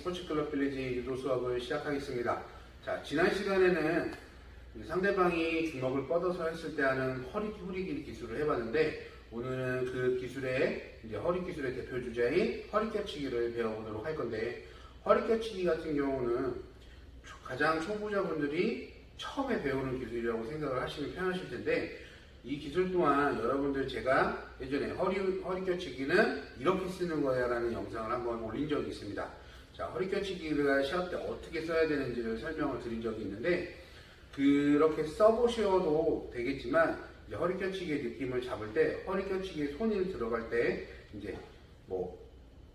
스포츠클럽 빌리지 유도 수업을 시작하겠습니다. 자, 지난 시간에는 상대방이 주먹을 뻗어서 했을 때 하는 허리 후리기 기술을 해봤는데, 오늘은 그 기술의 허리 기술의 대표 주자인 허리 껴치기를 배워보도록 할 건데, 허리 껴치기 같은 경우는 가장 초보자분들이 처음에 배우는 기술이라고 생각을 하시면 편하실 텐데, 이 기술 또한 여러분들 제가 예전에 허리 껴치기는 이렇게 쓰는 거야 라는 영상을 한번 올린 적이 있습니다. 자, 허리 껴치기를 시합 때 어떻게 써야 되는지를 설명을 드린 적이 있는데, 그렇게 써보셔도 되겠지만, 이제 허리 껴치기의 느낌을 잡을 때, 허리 껴치기에 손이 들어갈 때, 이제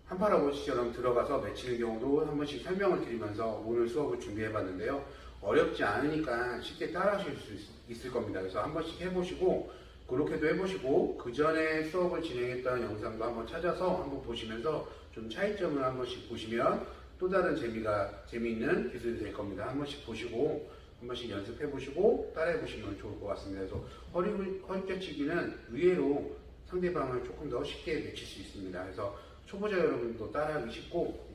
한파라보시처럼 들어가서 맺히는 경우도 한 번씩 설명을 드리면서 오늘 수업을 준비해 봤는데요. 어렵지 않으니까 쉽게 따라 하실 수 있을 겁니다. 그래서 한 번씩 해보시고, 그렇게도 해보시고, 그 전에 수업을 진행했던 영상도 한번 찾아서 한번 보시면서 좀 차이점을 한 번씩 보시면 또 다른 재미있는 기술이 될 겁니다. 한 번씩 보시고, 한 번씩 연습해 보시고 따라해 보시면 좋을 것 같습니다. 그래서 허리 껴치기는 의외로 상대방을 조금 더 쉽게 맺힐 수 있습니다. 그래서 초보자 여러분도 따라하기 쉽고,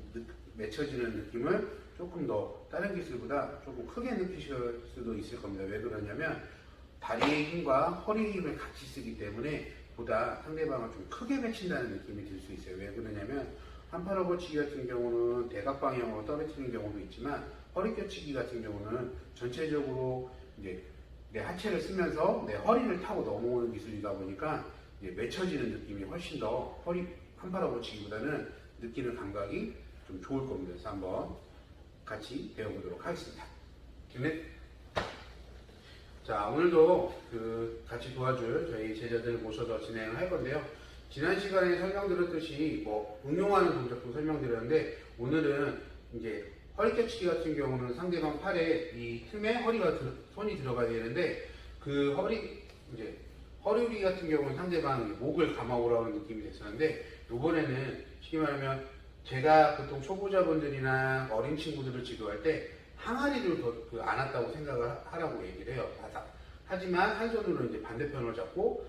맺혀지는 느낌을 조금 더 다른 기술보다 조금 크게 느끼실 수도 있을 겁니다. 왜 그러냐면 다리의 힘과 허리 힘을 같이 쓰기 때문에 보다 상대방을 좀 크게 맺힌다는 느낌이 들 수 있어요. 왜 그러냐면 한파러버치기 같은 경우는 대각 방향으로 떨어뜨리는 경우도 있지만, 허리 껴치기 같은 경우는 전체적으로 이제 내 하체를 쓰면서 내 허리를 타고 넘어오는 기술이다 보니까 이제 맺혀지는 느낌이 훨씬 더 한파러버치기보다는 느끼는 감각이 좀 좋을 겁니다. 그래서 한번 같이 배워보도록 하겠습니다. 자, 오늘도 같이 도와줄 저희 제자들 모셔서 진행을 할 건데요. 지난 시간에 설명드렸듯이 응용하는 동작도 설명드렸는데, 오늘은 이제 허리 껴치기 같은 경우는 상대방 팔에 이 틈에 손이 들어가야 되는데, 그 허리 후리 같은 경우는 상대방 목을 감아오라는 느낌이 됐었는데, 이번에는 쉽게 말하면 제가 보통 초보자분들이나 어린 친구들을 지도할 때 항아리를 안았다고 생각을 하라고 얘기를 해요. 하지만 한 손으로 이제 반대편을 잡고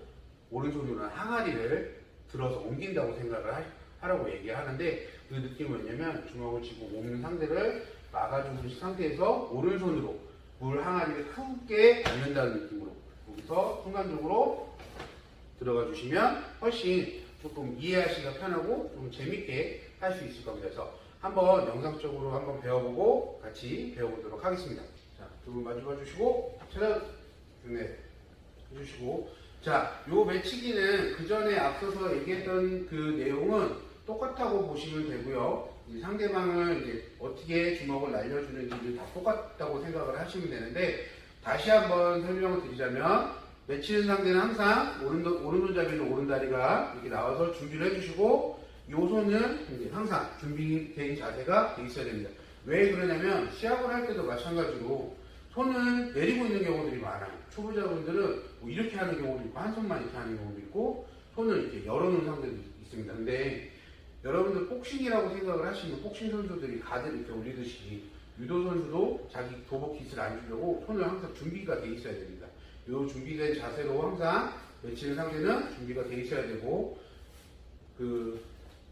오른손으로는 항아리를 들어서 옮긴다고 생각을 하라고 얘기하는데, 그 느낌은 뭐냐면 주먹을 쥐고 옮는 상대를 막아주는 상태에서 오른손으로 물 항아리를 크게 밟는다는 느낌으로 여기서 순간적으로 들어가 주시면 훨씬 조금 이해하시기가 편하고 좀 재밌게 할 수 있을 겁니다. 그래서 한번 영상적으로 한번 배워보고 같이 배워보도록 하겠습니다. 자, 두 분 마주 봐주시고 차렷 해주시고, 자, 요 매치기는 그 전에 앞서서 얘기했던 그 내용은 똑같다고 보시면 되고요. 이제 상대방을 이제 어떻게 주먹을 날려주는지도 다 똑같다고 생각을 하시면 되는데, 다시 한번 설명을 드리자면, 매치는 상대는 항상 오른손잡이로 오른다리가 이렇게 나와서 준비를 해주시고, 요 손은 이제 항상 준비된 자세가 돼 있어야 됩니다. 왜 그러냐면 시합을 할 때도 마찬가지로 손을 내리고 있는 경우들이 많아요. 초보자분들은 이렇게 하는 경우도 있고, 한 손만 이렇게 하는 경우도 있고, 손을 이렇게 열어놓은 상태도 있습니다. 근데 여러분들 복싱이라고 생각을 하시면, 복싱 선수들이 가드를 이렇게 올리듯이 유도 선수도 자기 도복 깃을 안 주려고 손을 항상 준비가 돼 있어야 됩니다. 요 준비된 자세로 항상 외치는 상대는 준비가 돼 있어야 되고,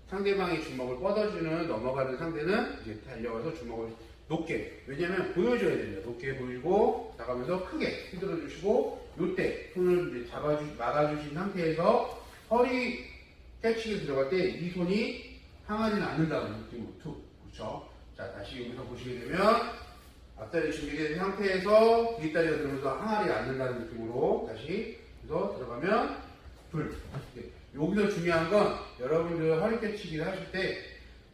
상대방이 주먹을 뻗어주는 넘어가는 상대는 이제 달려가서 주먹을 높게, 왜냐면 보여줘야 됩니다. 높게 보이고 나가면서 크게 휘둘러 주시고, 요때 손을 이제 막아주신 상태에서 허리 캐치기 들어갈 때 이 손이 항아리는 않는다는 느낌으로 그렇죠? 자, 다시 여기서 보시게 되면 앞다리 준비된 상태에서 뒷다리가 들어오면서 항아리 않는다는 느낌으로 다시 여기서 들어가면 여기서 중요한 건 여러분들 허리 껴치기를 하실 때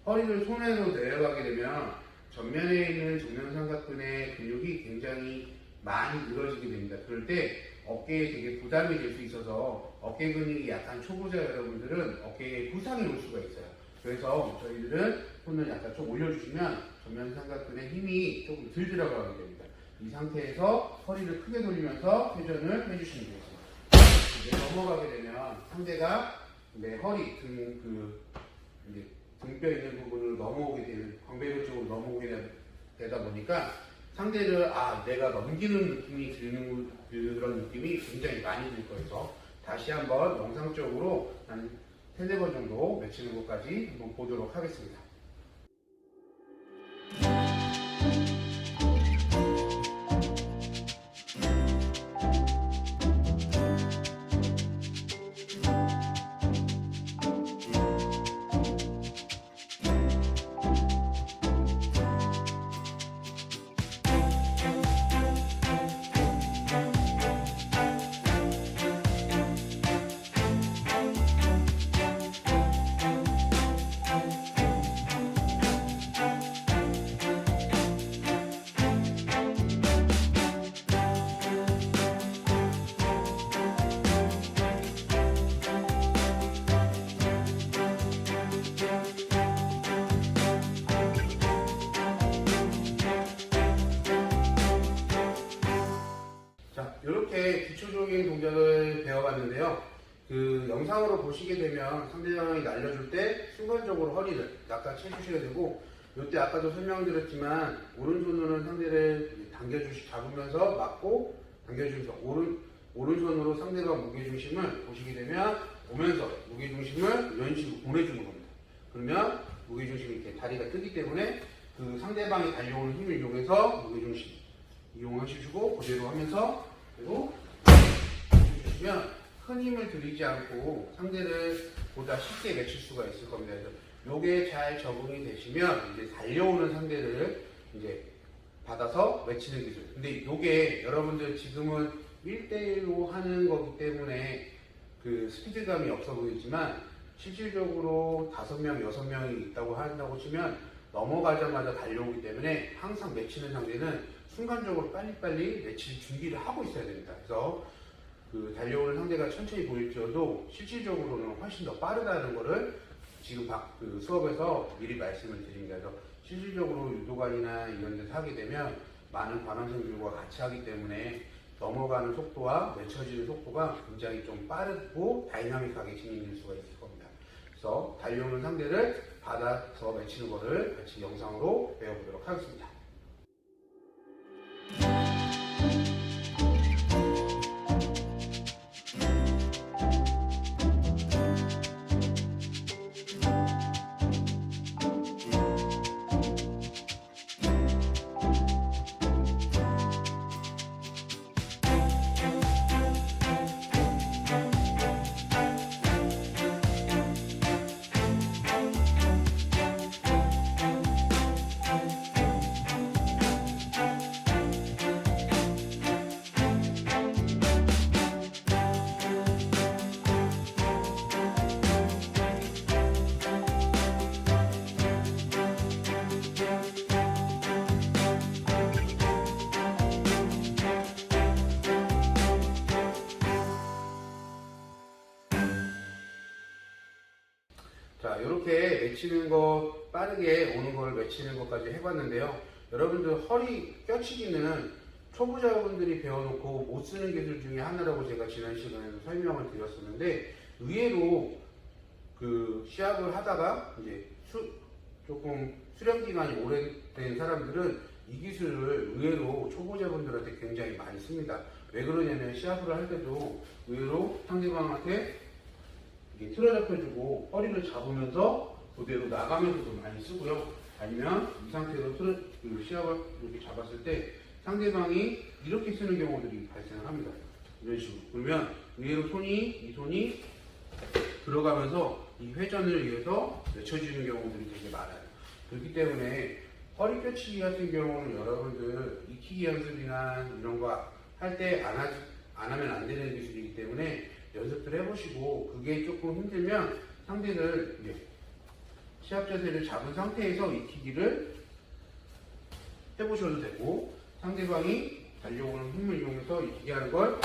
허리를 손에서 내려가게 되면 전면에 있는 정면삼각근의 근육이 굉장히 많이 늘어지게 됩니다. 그럴 때 어깨에 되게 부담이 될 수 있어서 어깨 근육이 약간 초보자 여러분들은 어깨에 부상이 올 수가 있어요. 그래서 저희들은 손을 약간 좀 올려주시면 전면삼각근의 힘이 조금 덜 들어가게 됩니다. 이 상태에서 허리를 크게 돌리면서 회전을 해주시면 되겠습니다. 이제 넘어가게 되면 상대가 내 허리 등뼈 있는 부분을 넘어오게 되는, 광배근 쪽으로 넘어오게 되다 보니까 상대를 내가 넘기는 느낌이 드는 그런 느낌이 굉장히 많이 들 거여서, 다시 한번 영상적으로 한 3-4번 정도 맺히는 것까지 한번 보도록 하겠습니다. 이렇게 기초적인 동작을 배워봤는데요. 그 영상으로 보시게 되면 상대방이 날려줄 때 순간적으로 허리를 약간 채주셔야 되고, 이때 아까도 설명드렸지만 오른손으로는 상대를 잡으면서 맞고 당겨주면서 오른손으로 상대방 무게중심을 보시게 되면 오면서 무게중심을 이런 식으로 보내주는 겁니다. 그러면 무게중심이 이렇게 다리가 뜨기 때문에 그 상대방이 달려오는 힘을 이용해서 무게중심 이용하시고 그대로 하면서 그리고 해주시면 큰 힘을 들이지 않고 상대를 보다 쉽게 맺힐 수가 있을 겁니다. 그래서 요게 잘 적응이 되시면 이제 달려오는 상대를 이제 받아서 외치는 기술. 근데 요게 여러분들 지금은 1대1로 하는 거기 때문에 그 스피드감이 없어 보이지만 실질적으로 5명, 6명이 있다고 한다고 치면 넘어가자마자 달려오기 때문에 항상 외치는 상대는 순간적으로 빨리빨리 외칠 준비를 하고 있어야 됩니다. 그래서 그 달려오는 상대가 천천히 보일지라도 실질적으로는 훨씬 더 빠르다는 거를 지금 그 수업에서 미리 말씀을 드립니다. 그래서 실질적으로 유도관이나 이런 데서 하게 되면 많은 관원생들과 같이 하기 때문에 넘어가는 속도와 맺혀지는 속도가 굉장히 좀 빠르고 다이나믹하게 진행될 수가 있을 겁니다. 그래서 달려오는 상대를 받아서 맺히는 것을 같이 영상으로 배워보도록 하겠습니다. 자, 이렇게 맺히는 거, 빠르게 오는 걸 맺히는 것까지 해봤는데요. 여러분들 허리 껴치기는 초보자분들이 배워놓고 못 쓰는 기술 중에 하나라고 제가 지난 시간에도 설명을 드렸었는데, 의외로 그 시합을 하다가 이제 조금 수련 기간이 오래된 사람들은 이 기술을 의외로 초보자분들한테 굉장히 많이 씁니다. 왜 그러냐면 시합을 할 때도 의외로 상대방한테 틀어잡혀주고 허리를 잡으면서 그대로 나가면서도 많이 쓰고요. 아니면 이 상태로 시합을 이렇게 잡았을 때 상대방이 이렇게 쓰는 경우들이 발생합니다. 이런 식으로. 그러면 의외로 이 손이 들어가면서 이 회전을 위해서 맺혀지는 경우들이 되게 많아요. 그렇기 때문에 허리 껴치기 같은 경우는 여러분들 익히기 연습이나 이런 거 할 때 안 하면 안 되는 기술이기 때문에 연습들 해보시고, 그게 조금 힘들면 상대를 시합 자세를 잡은 상태에서 익히기를 해보셔도 되고, 상대방이 달려오는 힘을 이용해서 익히게 하는 걸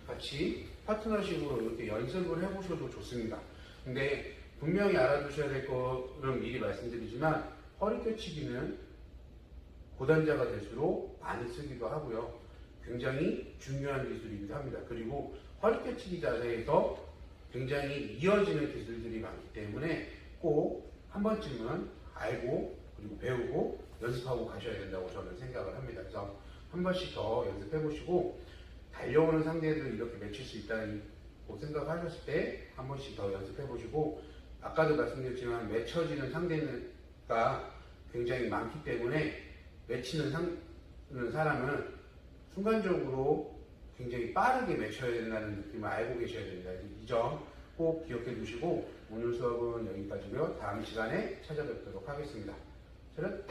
같이 파트너식으로 이렇게 연습을 해보셔도 좋습니다. 근데 분명히 알아두셔야 될 거는 미리 말씀드리지만, 허리 껴치기는 고단자가 될수록 많이 쓰기도 하고요. 굉장히 중요한 기술이기도 합니다. 그리고 허리 껴치기 자세에서 굉장히 이어지는 기술들이 많기 때문에 꼭 한 번쯤은 알고 그리고 배우고 연습하고 가셔야 된다고 저는 생각을 합니다. 그래서 한 번씩 더 연습해 보시고, 달려오는 상대를 이렇게 맺힐 수 있다고 생각하셨을 때 한 번씩 더 연습해 보시고, 아까도 말씀드렸지만 맺혀지는 상대가 굉장히 많기 때문에 맺히는 사람은 순간적으로 굉장히 빠르게 맺혀야 된다는 느낌을 알고 계셔야 됩니다. 이 점 꼭 기억해 두시고, 오늘 수업은 여기까지고요. 다음 시간에 찾아뵙도록 하겠습니다. 저는